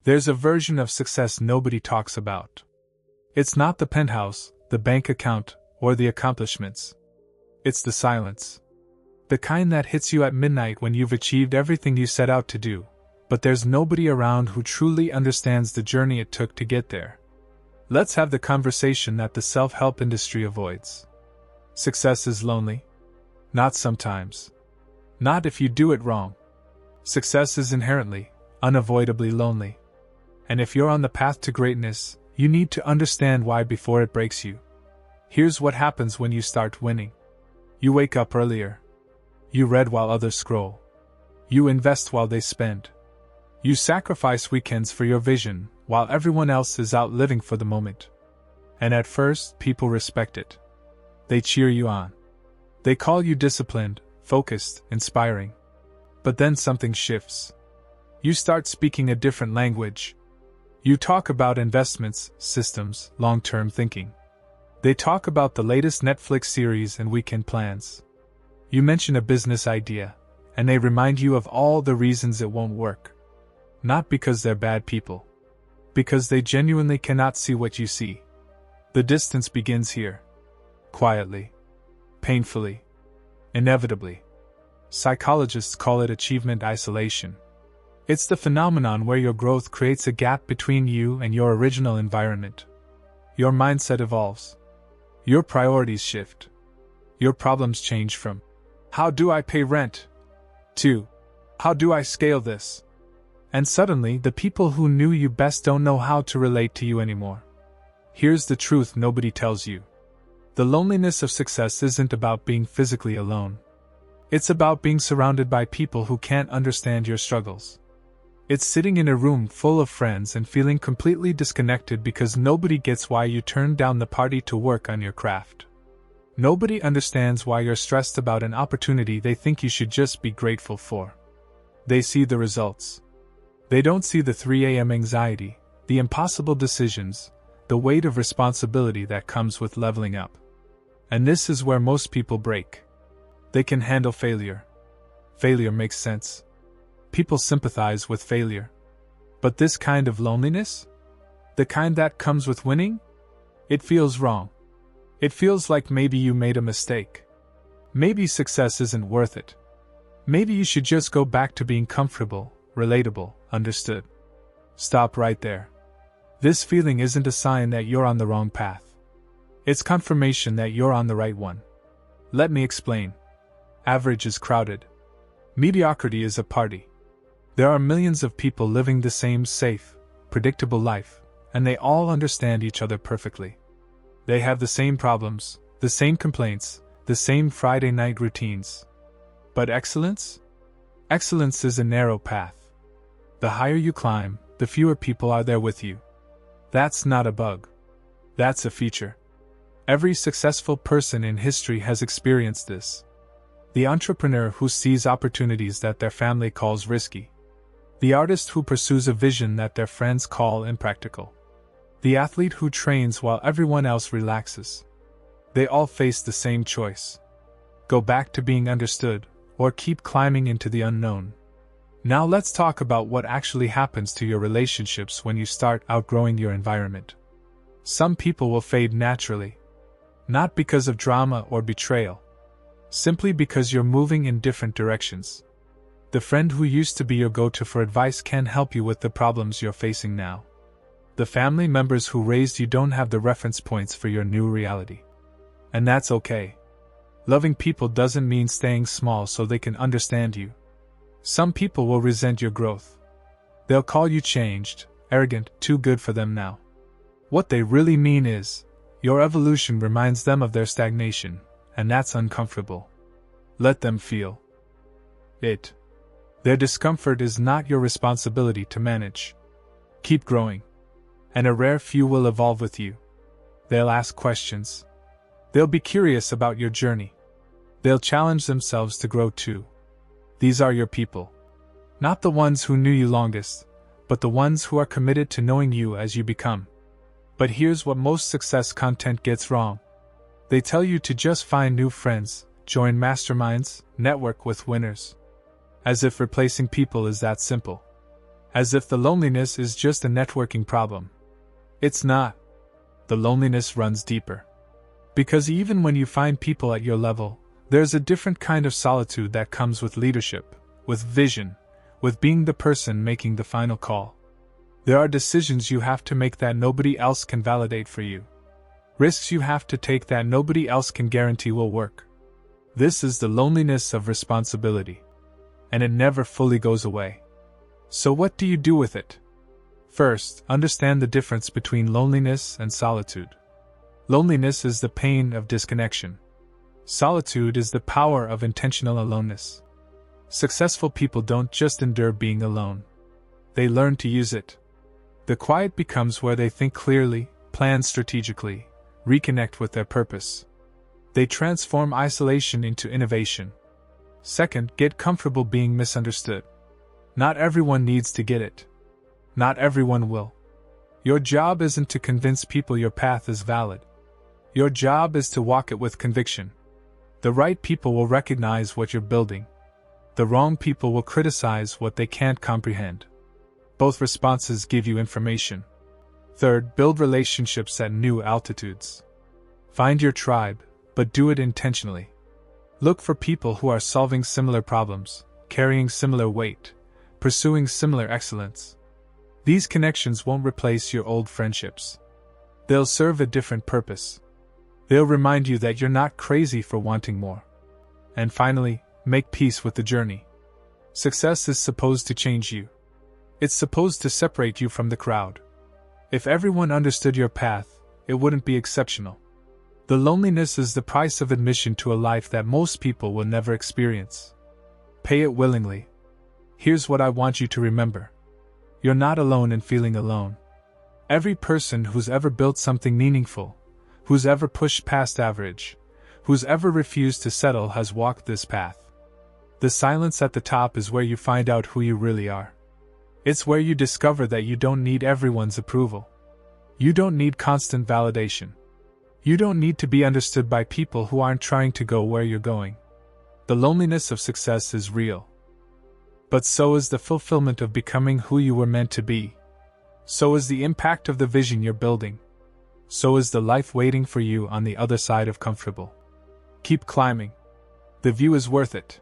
There's a version of success nobody talks about. It's not the penthouse, the bank account, or the accomplishments. It's the silence. The kind that hits you at midnight when you've achieved everything you set out to do, but there's nobody around who truly understands the journey it took to get there. Let's have the conversation that the self-help industry avoids. Success is lonely. Not sometimes. Not if you do it wrong. Success is inherently, unavoidably lonely. And if you're on the path to greatness, you need to understand why before it breaks you. Here's what happens when you start winning. You wake up earlier. You read while others scroll. You invest while they spend. You sacrifice weekends for your vision, while everyone else is out living for the moment. And at first, people respect it. They cheer you on. They call you disciplined, focused, inspiring. But then something shifts. You start speaking a different language. You talk about investments, systems, long-term thinking. They talk about the latest Netflix series and weekend plans. You mention a business idea, and they remind you of all the reasons it won't work. Not because they're bad people. Because they genuinely cannot see what you see. The distance begins here. Quietly. Painfully. Inevitably. Psychologists call it achievement isolation. It's the phenomenon where your growth creates a gap between you and your original environment. Your mindset evolves. Your priorities shift. Your problems change from, how do I pay rent? To, how do I scale this? And suddenly, the people who knew you best don't know how to relate to you anymore. Here's the truth nobody tells you. The loneliness of success isn't about being physically alone. It's about being surrounded by people who can't understand your struggles. It's sitting in a room full of friends and feeling completely disconnected because nobody gets why you turned down the party to work on your craft. Nobody understands why you're stressed about an opportunity they think you should just be grateful for. They see the results. They don't see the 3 a.m. anxiety, the impossible decisions, the weight of responsibility that comes with leveling up. And this is where most people break. They can handle failure. Failure makes sense. People sympathize with failure. But this kind of loneliness? The kind that comes with winning? It feels wrong. It feels like maybe you made a mistake. Maybe success isn't worth it. Maybe you should just go back to being comfortable, relatable, understood. Stop right there. This feeling isn't a sign that you're on the wrong path. It's confirmation that you're on the right one. Let me explain. Average is crowded. Mediocrity is a party. There are millions of people living the same safe, predictable life, and they all understand each other perfectly. They have the same problems, the same complaints, the same Friday night routines. But excellence? Excellence is a narrow path. The higher you climb, the fewer people are there with you. That's not a bug. That's a feature. Every successful person in history has experienced this. The entrepreneur who sees opportunities that their family calls risky. The artist who pursues a vision that their friends call impractical. The athlete who trains while everyone else relaxes. They all face the same choice. Go back to being understood, or keep climbing into the unknown. Now let's talk about what actually happens to your relationships when you start outgrowing your environment. Some people will fade naturally. Not because of drama or betrayal. Simply because you're moving in different directions. The friend who used to be your go-to for advice can't help you with the problems you're facing now. The family members who raised you don't have the reference points for your new reality. And that's okay. Loving people doesn't mean staying small so they can understand you. Some people will resent your growth. They'll call you changed, arrogant, too good for them now. What they really mean is, your evolution reminds them of their stagnation, and that's uncomfortable. Let them feel it. Their discomfort is not your responsibility to manage. Keep growing. And a rare few will evolve with you. They'll ask questions. They'll be curious about your journey. They'll challenge themselves to grow too. These are your people. Not the ones who knew you longest, but the ones who are committed to knowing you as you become. But here's what most success content gets wrong. They tell you to just find new friends, join masterminds, network with winners. As if replacing people is that simple. As if the loneliness is just a networking problem. It's not. The loneliness runs deeper. Because even when you find people at your level, there's a different kind of solitude that comes with leadership, with vision, with being the person making the final call. There are decisions you have to make that nobody else can validate for you. Risks you have to take that nobody else can guarantee will work. This is the loneliness of responsibility. And it never fully goes away. So what do you do with it? First, understand the difference between loneliness and solitude. Loneliness is the pain of disconnection. Solitude is the power of intentional aloneness. Successful people don't just endure being alone. They learn to use it. The quiet becomes where they think clearly, plan strategically, reconnect with their purpose. They transform isolation into innovation. Second, get comfortable being misunderstood. Not everyone needs to get it. Not everyone will. Your job isn't to convince people your path is valid. Your job is to walk it with conviction. The right people will recognize what you're building. The wrong people will criticize what they can't comprehend. Both responses give you information. Third, build relationships at new altitudes. Find your tribe, but do it intentionally. Look for people who are solving similar problems, carrying similar weight, pursuing similar excellence. These connections won't replace your old friendships. They'll serve a different purpose. They'll remind you that you're not crazy for wanting more. And finally, make peace with the journey. Success is supposed to change you. It's supposed to separate you from the crowd. If everyone understood your path, it wouldn't be exceptional. The loneliness is the price of admission to a life that most people will never experience. Pay it willingly. Here's what I want you to remember. You're not alone in feeling alone. Every person who's ever built something meaningful, who's ever pushed past average, who's ever refused to settle has walked this path. The silence at the top is where you find out who you really are. It's where you discover that you don't need everyone's approval. You don't need constant validation. You don't need to be understood by people who aren't trying to go where you're going. The loneliness of success is real. But so is the fulfillment of becoming who you were meant to be. So is the impact of the vision you're building. So is the life waiting for you on the other side of comfortable. Keep climbing. The view is worth it.